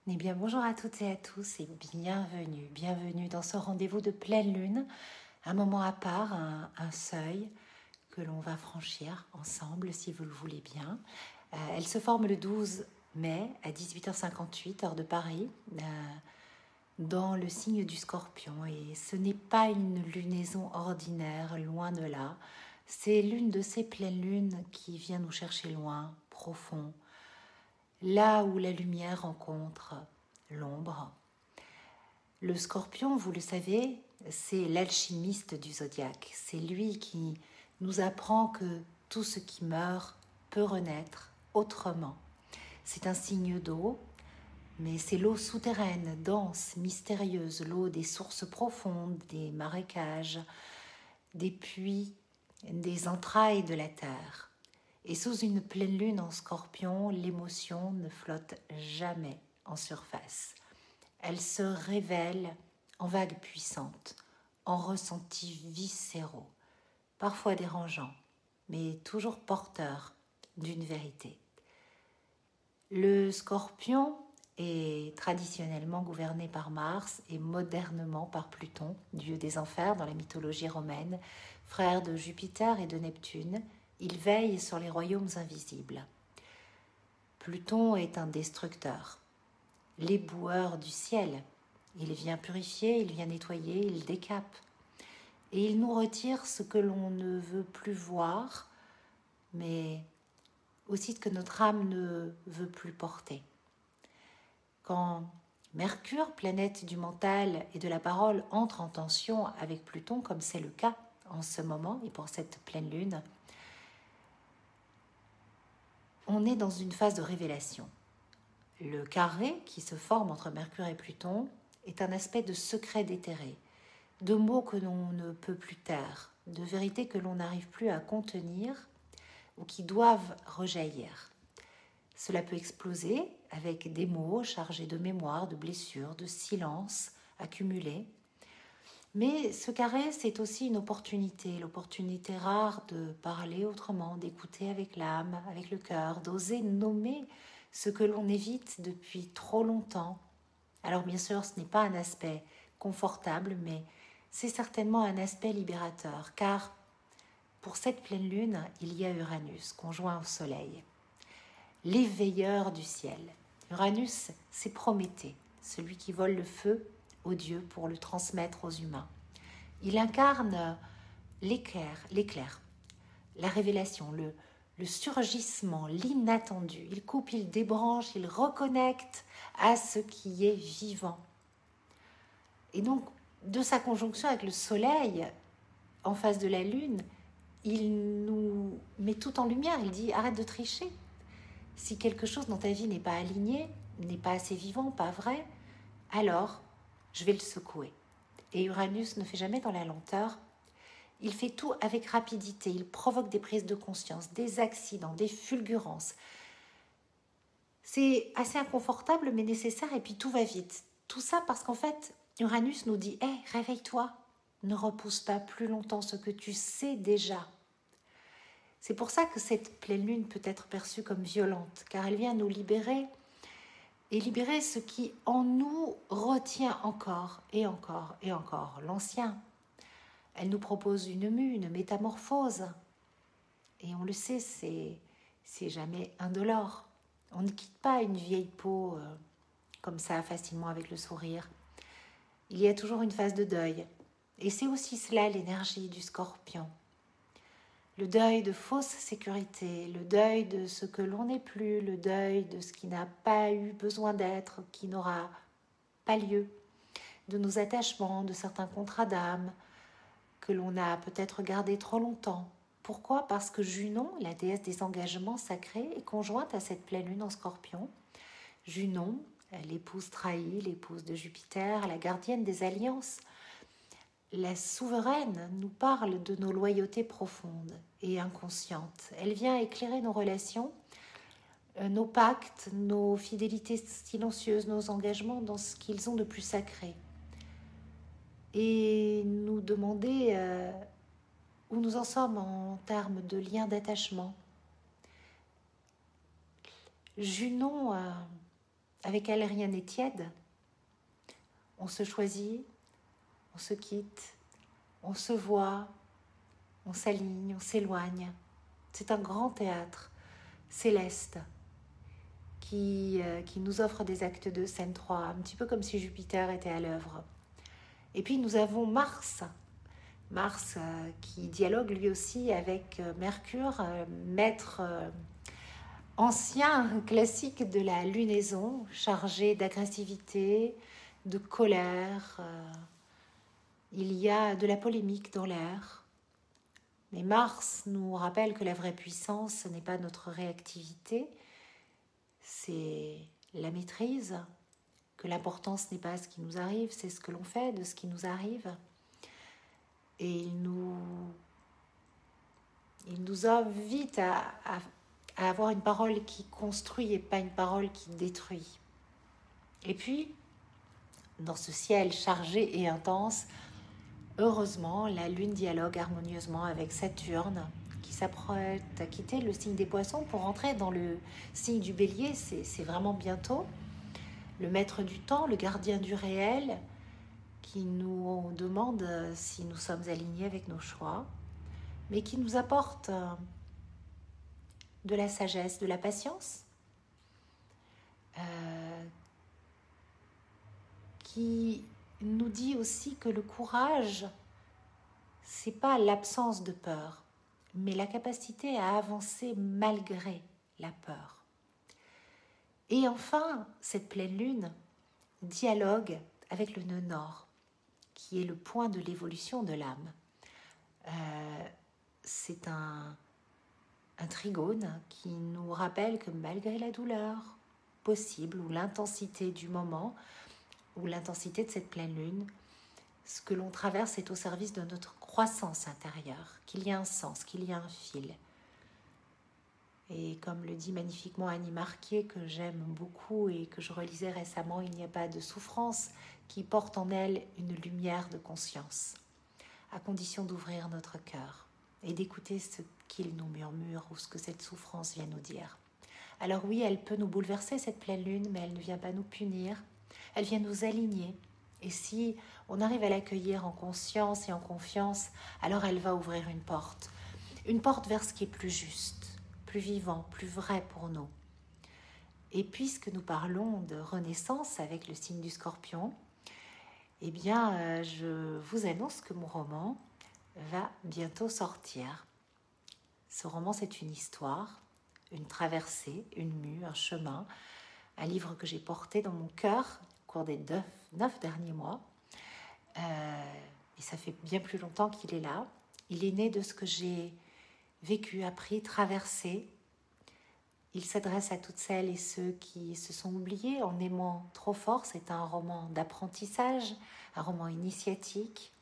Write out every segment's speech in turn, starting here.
Eh bien, bonjour à toutes et à tous et bienvenue dans ce rendez-vous de pleine lune, un moment à part, un seuil que l'on va franchir ensemble si vous le voulez bien. Elle se forme le 12 mai à 18h58, heure de Paris, dans le signe du Scorpion. Et ce n'est pas une lunaison ordinaire, loin de là. C'est l'une de ces pleines lunes qui vient nous chercher loin, profond, là où la lumière rencontre l'ombre. Le Scorpion, vous le savez, c'est l'alchimiste du zodiaque. C'est lui qui nous apprend que tout ce qui meurt peut renaître autrement. C'est un signe d'eau, mais c'est l'eau souterraine, dense, mystérieuse, l'eau des sources profondes, des marécages, des puits, des entrailles de la terre. Et sous une pleine lune en Scorpion, l'émotion ne flotte jamais en surface. Elle se révèle en vagues puissantes, en ressentis viscéraux, parfois dérangeants, mais toujours porteurs d'une vérité. Le Scorpion est traditionnellement gouverné par Mars et modernement par Pluton, dieu des enfers dans la mythologie romaine, frère de Jupiter et de Neptune. Il veille sur les royaumes invisibles. Pluton est un destructeur, l'éboueur du ciel. Il vient purifier, il vient nettoyer, il décape. Et il nous retire ce que l'on ne veut plus voir, mais aussi ce que notre âme ne veut plus porter. Quand Mercure, planète du mental et de la parole, entre en tension avec Pluton, comme c'est le cas en ce moment et pour cette pleine lune, on est dans une phase de révélation. Le carré qui se forme entre Mercure et Pluton est un aspect de secret déterré, de mots que l'on ne peut plus taire, de vérités que l'on n'arrive plus à contenir ou qui doivent rejaillir. Cela peut exploser avec des mots chargés de mémoire, de blessures, de silence accumulés. Mais ce carré, c'est aussi une opportunité, l'opportunité rare de parler autrement, d'écouter avec l'âme, avec le cœur, d'oser nommer ce que l'on évite depuis trop longtemps. Alors bien sûr, ce n'est pas un aspect confortable, mais c'est certainement un aspect libérateur, car pour cette pleine lune, il y a Uranus, conjoint au Soleil, l'éveilleur du ciel. Uranus, c'est Prométhée, celui qui vole le feu aux dieux pour le transmettre aux humains. Il incarne l'éclair, la révélation, le surgissement, l'inattendu. Il coupe, il débranche, il reconnecte à ce qui est vivant. Et donc, de sa conjonction avec le soleil, en face de la lune, il nous met tout en lumière. Il dit, arrête de tricher. Si quelque chose dans ta vie n'est pas aligné, n'est pas assez vivant, pas vrai, alors je vais le secouer. Et Uranus ne fait jamais dans la lenteur. Il fait tout avec rapidité. Il provoque des prises de conscience, des accidents, des fulgurances. C'est assez inconfortable mais nécessaire et puis tout va vite. Tout ça parce qu'en fait, Uranus nous dit « Hey, réveille-toi, ne repousse pas plus longtemps ce que tu sais déjà ». C'est pour ça que cette pleine lune peut être perçue comme violente, car elle vient nous libérer et libérer ce qui en nous retient encore et encore et encore l'ancien. Elle nous propose une mue, une métamorphose. Et on le sait, c'est jamais indolore. On ne quitte pas une vieille peau comme ça facilement avec le sourire. Il y a toujours une phase de deuil. Et c'est aussi cela l'énergie du Scorpion. Le deuil de fausse sécurité, le deuil de ce que l'on n'est plus, le deuil de ce qui n'a pas eu besoin d'être, qui n'aura pas lieu, de nos attachements, de certains contrats d'âme que l'on a peut-être gardés trop longtemps. Pourquoi ? Parce que Junon, la déesse des engagements sacrés, est conjointe à cette pleine lune en Scorpion. Junon, l'épouse trahie, l'épouse de Jupiter, la gardienne des alliances, la souveraine nous parle de nos loyautés profondes et inconscientes. Elle vient éclairer nos relations, nos pactes, nos fidélités silencieuses, nos engagements dans ce qu'ils ont de plus sacré. Et nous demander où nous en sommes en termes de liens d'attachement. Junon avec elle rien n'est tiède. On se choisit, on se quitte, on se voit, on s'aligne, on s'éloigne. C'est un grand théâtre céleste qui nous offre des actes de scène 3, un petit peu comme si Jupiter était à l'œuvre. Et puis nous avons Mars qui dialogue lui aussi avec Mercure, maître ancien classique de la lunaison, chargé d'agressivité, de colère. Il y a de la polémique dans l'air. Mais Mars nous rappelle que la vraie puissance, ce n'est pas notre réactivité, c'est la maîtrise, que l'importance n'est pas ce qui nous arrive, c'est ce que l'on fait de ce qui nous arrive. Et il nous invite à avoir une parole qui construit et pas une parole qui détruit. Et puis, dans ce ciel chargé et intense, heureusement, la Lune dialogue harmonieusement avec Saturne, qui s'apprête à quitter le signe des Poissons pour entrer dans le signe du Bélier. C'est vraiment bientôt. Le maître du temps, le gardien du réel, qui nous demande si nous sommes alignés avec nos choix, mais qui nous apporte de la sagesse, de la patience, qui nous dit aussi que le courage, c'est pas l'absence de peur, mais la capacité à avancer malgré la peur. Et enfin, cette pleine lune dialogue avec le nœud nord, qui est le point de l'évolution de l'âme. C'est un trigone qui nous rappelle que malgré la douleur possible ou l'intensité du moment ou l'intensité de cette pleine lune, ce que l'on traverse est au service de notre croissance intérieure, qu'il y a un sens, qu'il y a un fil. Et comme le dit magnifiquement Annie Marquier, que j'aime beaucoup et que je relisais récemment, il n'y a pas de souffrance qui porte en elle une lumière de conscience, à condition d'ouvrir notre cœur et d'écouter ce qu'il nous murmure ou ce que cette souffrance vient nous dire. Alors oui, elle peut nous bouleverser, cette pleine lune, mais elle ne vient pas nous punir, elle vient nous aligner. Et si on arrive à l'accueillir en conscience et en confiance, alors elle va ouvrir une porte vers ce qui est plus juste, plus vivant, plus vrai pour nous. Et puisque nous parlons de renaissance avec le signe du Scorpion, eh bien, je vous annonce que mon roman va bientôt sortir. Ce roman, c'est une histoire, une traversée, une mue, un chemin, un livre que j'ai porté dans mon cœur au cours des 9 derniers mois. Et ça fait bien plus longtemps qu'il est là. Il est né de ce que j'ai vécu, appris, traversé. Il s'adresse à toutes celles et ceux qui se sont oubliés en aimant trop fort. C'est un roman d'apprentissage, un roman initiatique,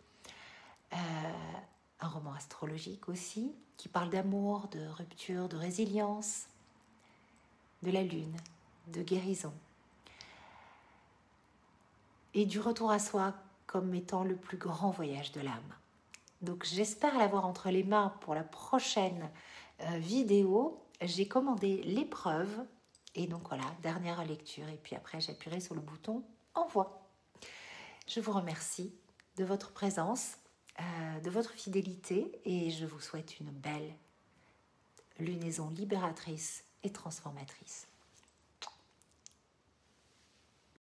un roman astrologique aussi, qui parle d'amour, de rupture, de résilience, de la lune, de guérison. Et du retour à soi comme étant le plus grand voyage de l'âme. Donc j'espère l'avoir entre les mains pour la prochaine vidéo. J'ai commandé l'épreuve et donc voilà, dernière lecture. Et puis après, j'appuierai sur le bouton envoi. Je vous remercie de votre présence, de votre fidélité et je vous souhaite une belle lunaison libératrice et transformatrice.